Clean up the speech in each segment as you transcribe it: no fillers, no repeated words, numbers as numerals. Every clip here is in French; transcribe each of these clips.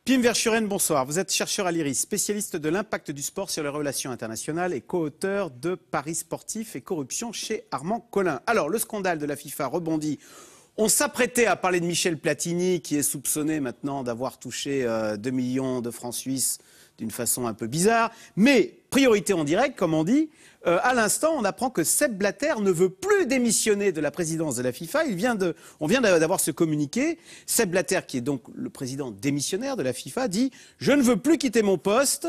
Pim Verschuren, bonsoir. Vous êtes chercheur à l'IRIS, spécialiste de l'impact du sport sur les relations internationales et co-auteur de Paris sportif et corruption chez Armand Collin. Alors, le scandale de la FIFA rebondit. On s'apprêtait à parler de Michel Platini, qui est soupçonné maintenant d'avoir touché 2 millions de francs suisses d'une façon un peu bizarre. Mais, priorité en direct, comme on dit, à l'instant, on apprend que Sepp Blatter ne veut plus démissionner de la présidence de la FIFA. On vient d'avoir ce communiqué. Sepp Blatter, qui est donc le président démissionnaire de la FIFA, dit « Je ne veux plus quitter mon poste,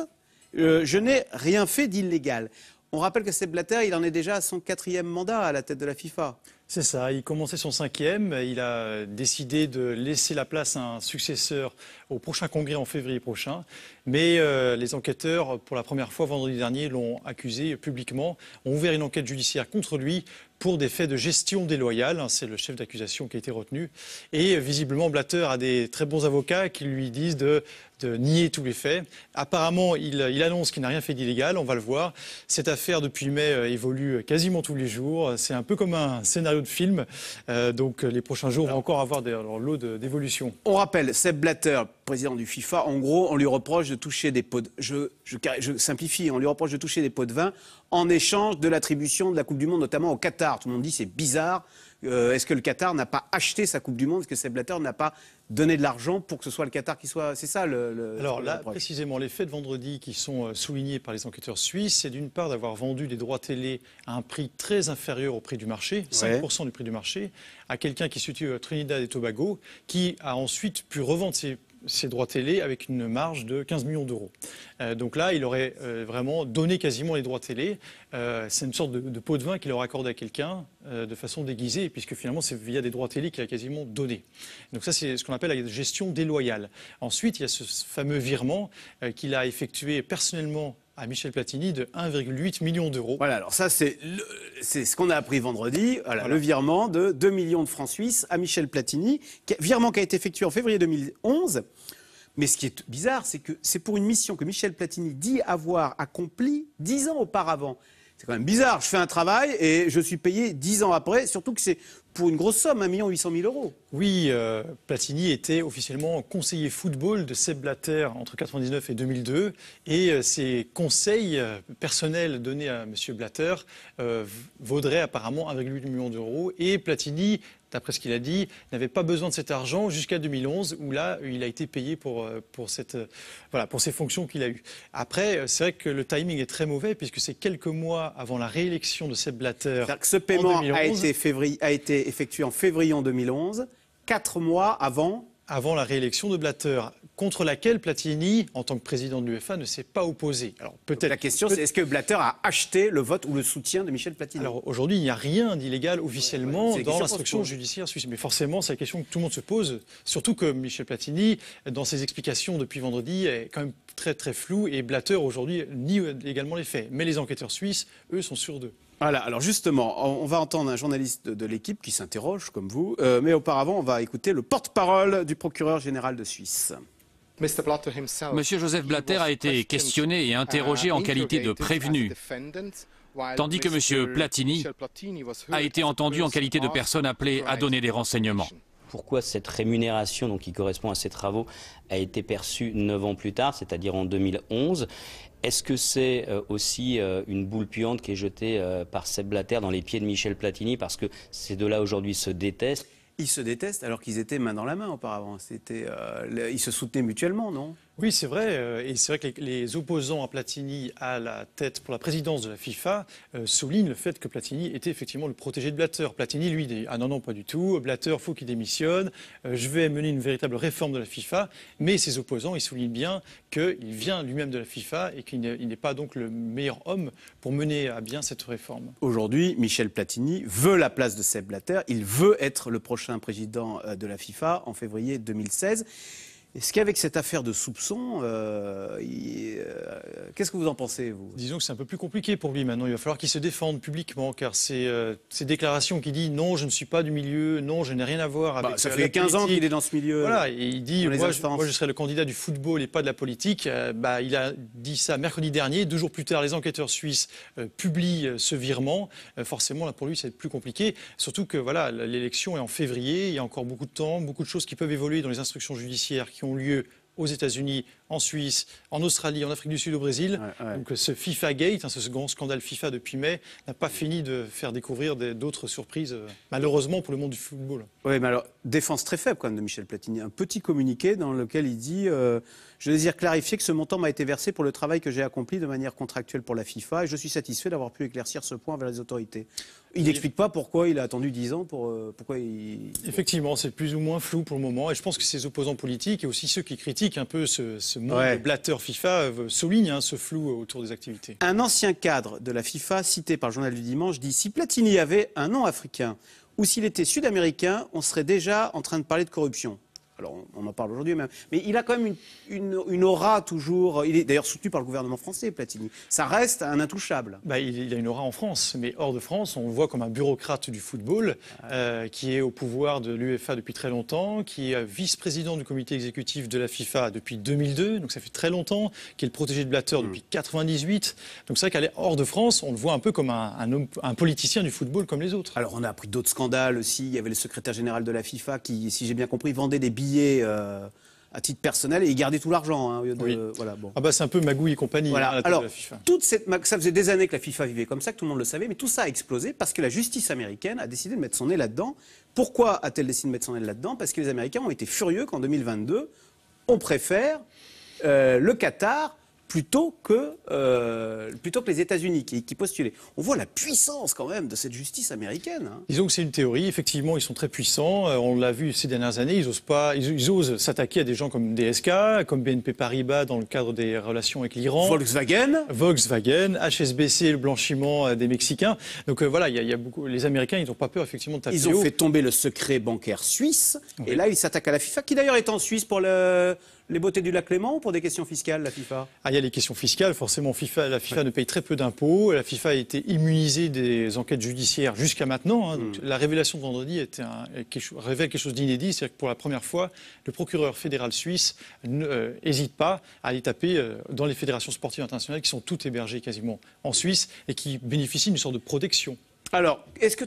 je n'ai rien fait d'illégal ». On rappelle que Sepp Blatter, il en est déjà à son 4e mandat à la tête de la FIFA. C'est ça, il commençait son 5e, il a décidé de laisser la place à un successeur au prochain congrès en février prochain. Mais les enquêteurs, pour la première fois vendredi dernier, l'ont accusé publiquement, ont ouvert une enquête judiciaire contre lui pour des faits de gestion déloyale. C'est le chef d'accusation qui a été retenu. Et visiblement, Blatter a des très bons avocats qui lui disent de nier tous les faits. Apparemment, il annonce qu'il n'a rien fait d'illégal, on va le voir. Cette affaire, depuis mai, évolue quasiment tous les jours. C'est un peu comme un scénario de film. Donc les prochains jours vont encore avoir leur lot d'évolution. On rappelle, Sepp Blatter, président du FIFA, en gros, on lui reproche de toucher des pots de... Je simplifie, on lui reproche de toucher des pots de vin en échange de l'attribution de la Coupe du Monde, notamment au Qatar. Tout le monde dit c'est bizarre. Est-ce que le Qatar n'a pas acheté sa Coupe du Monde? Est-ce que Sepp Blatter n'a pas donné de l'argent pour que ce soit le Qatar qui soit... C'est ça Alors là, précisément, les faits de vendredi qui sont soulignés par les enquêteurs suisses, c'est d'une part d'avoir vendu des droits télé à un prix très inférieur au prix du marché, 5% du prix du marché, à quelqu'un qui se situe à Trinidad et Tobago, qui a ensuite pu revendre ses droits télé avec une marge de 15 millions d'euros. Donc là, il aurait vraiment donné quasiment les droits télé. C'est une sorte de pot de vin qu'il aurait accordé à quelqu'un de façon déguisée, puisque finalement, c'est via des droits télé qu'il a quasiment donné. Donc ça, c'est ce qu'on appelle la gestion déloyale. Ensuite, il y a ce fameux virement qu'il a effectué personnellement à Michel Platini de 1,8 million d'euros. Voilà, alors ça, c'est ce qu'on a appris vendredi. Voilà. Le virement de 2 millions de francs suisses à Michel Platini. Virement qui a été effectué en février 2011. Mais ce qui est bizarre, c'est que c'est pour une mission que Michel Platini dit avoir accomplie 10 ans auparavant. C'est quand même bizarre. Je fais un travail et je suis payé 10 ans après, surtout que c'est pour une grosse somme, 1 800 000 euros. Oui, Platini était officiellement conseiller football de Sepp Blatter entre 1999 et 2002. Et ses conseils personnels donnés à M. Blatter vaudraient apparemment 1,8 million d'euros. Et Platini, d'après ce qu'il a dit, n'avait pas besoin de cet argent jusqu'à 2011, où là, il a été payé pour ces fonctions qu'il a eues. Après, c'est vrai que le timing est très mauvais, puisque c'est quelques mois avant la réélection de Sepp Blatter. C'est-à-dire que ce paiement a été effectué en février en 2011, 4 mois avant la réélection de Blatter, contre laquelle Platini, en tant que président de l'UEFA, ne s'est pas opposé. Alors la question, c'est est-ce que Blatter a acheté le vote ou le soutien de Michel Platini? Alors aujourd'hui, il n'y a rien d'illégal officiellement dans l'instruction judiciaire suisse. Mais forcément, c'est la question que tout le monde se pose. Surtout que Michel Platini, dans ses explications depuis vendredi, est quand même très très flou. Et Blatter, aujourd'hui, nie également les faits. Mais les enquêteurs suisses, eux, sont sûrs d'eux. Voilà, alors justement, on va entendre un journaliste de l'équipe qui s'interroge, comme vous, mais auparavant, on va écouter le porte-parole du procureur général de Suisse. Monsieur Joseph Blatter a été questionné et interrogé en qualité de prévenu, tandis que Monsieur Platini a été entendu en qualité de personne appelée à donner des renseignements. Pourquoi cette rémunération, donc, qui correspond à ces travaux, a été perçue 9 ans plus tard, c'est-à-dire en 2011? Est-ce que c'est aussi une boule puante qui est jetée par Sepp Blatter dans les pieds de Michel Platini, parce que ces deux-là aujourd'hui se détestent? Ils se détestent alors qu'ils étaient main dans la main auparavant. Ils se soutenaient mutuellement, non? Oui, c'est vrai. Et c'est vrai que les opposants à Platini à la tête pour la présidence de la FIFA soulignent le fait que Platini était effectivement le protégé de Blatter. Platini, lui, dit « Ah non, non, pas du tout. Blatter, faut qu'il démissionne. Je vais mener une véritable réforme de la FIFA. » Mais ses opposants, ils soulignent bien qu'il vient lui-même de la FIFA et qu'il n'est pas donc le meilleur homme pour mener à bien cette réforme. Aujourd'hui, Michel Platini veut la place de Sepp Blatter. Il veut être le prochain président de la FIFA en février 2016. Est-ce qu'avec cette affaire de soupçon, qu'est-ce que vous en pensez, vous? Disons que c'est un peu plus compliqué pour lui maintenant. Il va falloir qu'il se défende publiquement, car ces déclarations qui disent « non, je ne suis pas du milieu, non, je n'ai rien à voir avec ça fait 15 ans qu'il est dans ce milieu. Voilà, et il dit « moi, je serai le candidat du football et pas de la politique ». Il a dit ça mercredi dernier. 2 jours plus tard, les enquêteurs suisses publient ce virement. Forcément, là, pour lui, c'est plus compliqué. Surtout que voilà, l'élection est en février. Il y a encore beaucoup de temps, beaucoup de choses qui peuvent évoluer dans les instructions judiciaires qui ont lieu aux États-Unis, en Suisse, en Australie, en Afrique du Sud, au Brésil. Donc ce FIFA Gate, ce grand scandale FIFA depuis mai, n'a pas fini de faire découvrir d'autres surprises, malheureusement pour le monde du football. Oui, mais alors, défense très faible quand même de Michel Platini. Un petit communiqué dans lequel il dit je désire clarifier que ce montant m'a été versé pour le travail que j'ai accompli de manière contractuelle pour la FIFA et je suis satisfait d'avoir pu éclaircir ce point vers les autorités. Il n'explique pas pourquoi il a attendu 10 ans, pourquoi il... Effectivement, c'est plus ou moins flou pour le moment. Et je pense que ses opposants politiques et aussi ceux qui critiquent un peu ce monde Blatter FIFA soulignent ce flou autour des activités. Un ancien cadre de la FIFA, cité par le journal du dimanche, dit « Si Platini avait un nom africain ou s'il était sud-américain, on serait déjà en train de parler de corruption. » Alors, on en parle aujourd'hui même. Mais il a quand même une aura toujours... Il est d'ailleurs soutenu par le gouvernement français, Platini. Ça reste un intouchable. Il a une aura en France, mais hors de France, on le voit comme un bureaucrate du football, qui est au pouvoir de l'UEFA depuis très longtemps, qui est vice-président du comité exécutif de la FIFA depuis 2002, donc ça fait très longtemps, qui est le protégé de Blatter depuis 98. Donc c'est vrai qu'elle est hors de France, on le voit un peu comme un politicien du football comme les autres. Alors on a appris d'autres scandales aussi. Il y avait le secrétaire général de la FIFA qui, si j'ai bien compris, vendait des billets à titre personnel et il gardait tout l'argent. Voilà, bon. C'est un peu magouille et compagnie à la tête de la FIFA. Ça faisait des années que la FIFA vivait comme ça, que tout le monde le savait, mais tout ça a explosé parce que la justice américaine a décidé de mettre son nez là-dedans. Pourquoi a-t-elle décidé de mettre son nez là-dedans? Parce que les Américains ont été furieux qu'en 2022, on préfère le Qatar plutôt que les États-Unis qui postulaient. On voit la puissance quand même de cette justice américaine. Disons que c'est une théorie. Effectivement, ils sont très puissants. On l'a vu ces dernières années. Ils osent s'attaquer à des gens comme DSK, comme BNP Paribas dans le cadre des relations avec l'Iran. Volkswagen, HSBC, le blanchiment des Mexicains. Donc voilà, il y a beaucoup. Les Américains, ils n'ont pas peur effectivement de taper Ils ont fait tomber le secret bancaire suisse. Et là, ils s'attaquent à la FIFA, qui d'ailleurs est en Suisse pour les beautés du lac Léman ou pour des questions fiscales, la FIFA? Il y a les questions fiscales. Forcément, la FIFA ne paye très peu d'impôts. La FIFA a été immunisée des enquêtes judiciaires jusqu'à maintenant. Donc, la révélation de vendredi révèle quelque chose d'inédit. C'est-à-dire que pour la première fois, le procureur fédéral suisse n'hésite pas à aller taper dans les fédérations sportives internationales qui sont toutes hébergées quasiment en Suisse et qui bénéficient d'une sorte de protection. Alors, est-ce que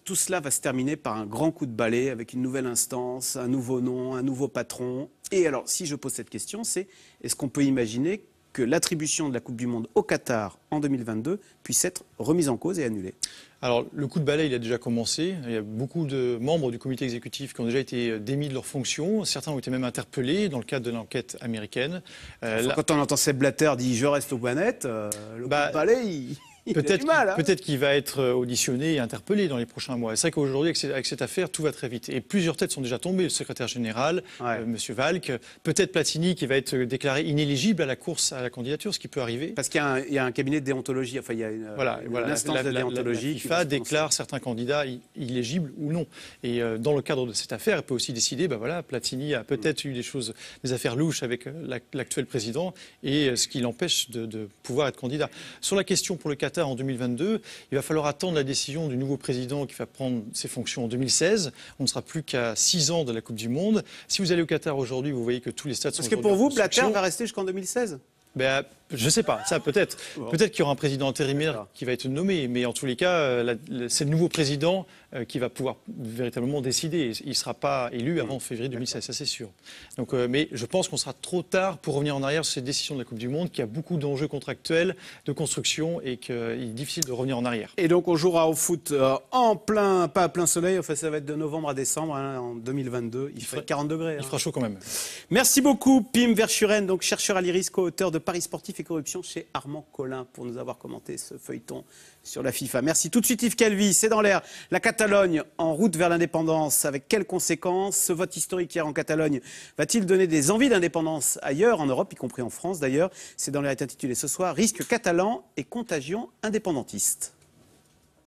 tout cela va se terminer par un grand coup de balai avec une nouvelle instance, un nouveau nom, un nouveau patron? Et alors, si je pose cette question, est-ce qu'on peut imaginer que l'attribution de la Coupe du Monde au Qatar en 2022 puisse être remise en cause et annulée? Alors, le coup de balai, il a déjà commencé. Il y a beaucoup de membres du comité exécutif qui ont déjà été démis de leurs fonctions. Certains ont été même interpellés dans le cadre de l'enquête américaine. Quand on entend Sepp Blatter dire « je reste aux manettes », le coup de balai, Peut-être qu'il va être auditionné et interpellé dans les prochains mois. C'est vrai qu'aujourd'hui, avec cette affaire, tout va très vite. Et plusieurs têtes sont déjà tombées. Le secrétaire général, M. Valk, peut-être Platini qui va être déclaré inéligible à la course à la candidature, ce qui peut arriver. Parce qu'il y a un cabinet de déontologie, enfin il y a une instance de déontologie. La FIFA déclare certains candidats illégibles ou non. Et dans le cadre de cette affaire, elle peut aussi décider, Platini a peut-être eu des affaires louches avec l'actuel président et ce qui l'empêche de pouvoir être candidat. Sur la question pour le Qatar en 2022, il va falloir attendre la décision du nouveau président qui va prendre ses fonctions en 2016. On ne sera plus qu'à 6 ans de la Coupe du Monde. Si vous allez au Qatar aujourd'hui, vous voyez que tous les stades sont... Parce que pour vous, Blatter va rester jusqu'en 2016 ? Je ne sais pas, ça peut-être. Peut-être qu'il y aura un président intérimaire qui va être nommé, mais en tous les cas, c'est le nouveau président qui va pouvoir véritablement décider. Il ne sera pas élu avant février 2016, ça c'est sûr. Donc, mais je pense qu'on sera trop tard pour revenir en arrière sur cette décision de la Coupe du Monde, qui a beaucoup d'enjeux contractuels, de construction, et qu'il est difficile de revenir en arrière. Et donc on jouera au foot pas à plein soleil, enfin ça va être de novembre à décembre en 2022. Il fera 40 degrés. Il fera chaud quand même. Merci beaucoup Pim Verschuren, donc chercheur à l'IRIS, co-auteur de Paris Sportif et Corruption chez Armand Collin, pour nous avoir commenté ce feuilleton sur la FIFA. Merci. Tout de suite Yves Calvi, c'est dans l'air. La Catalogne en route vers l'indépendance, avec quelles conséquences? Ce vote historique hier en Catalogne va-t-il donner des envies d'indépendance ailleurs, en Europe, y compris en France d'ailleurs? C'est dans l'air est intitulé ce soir « Risque catalan et contagion indépendantiste ».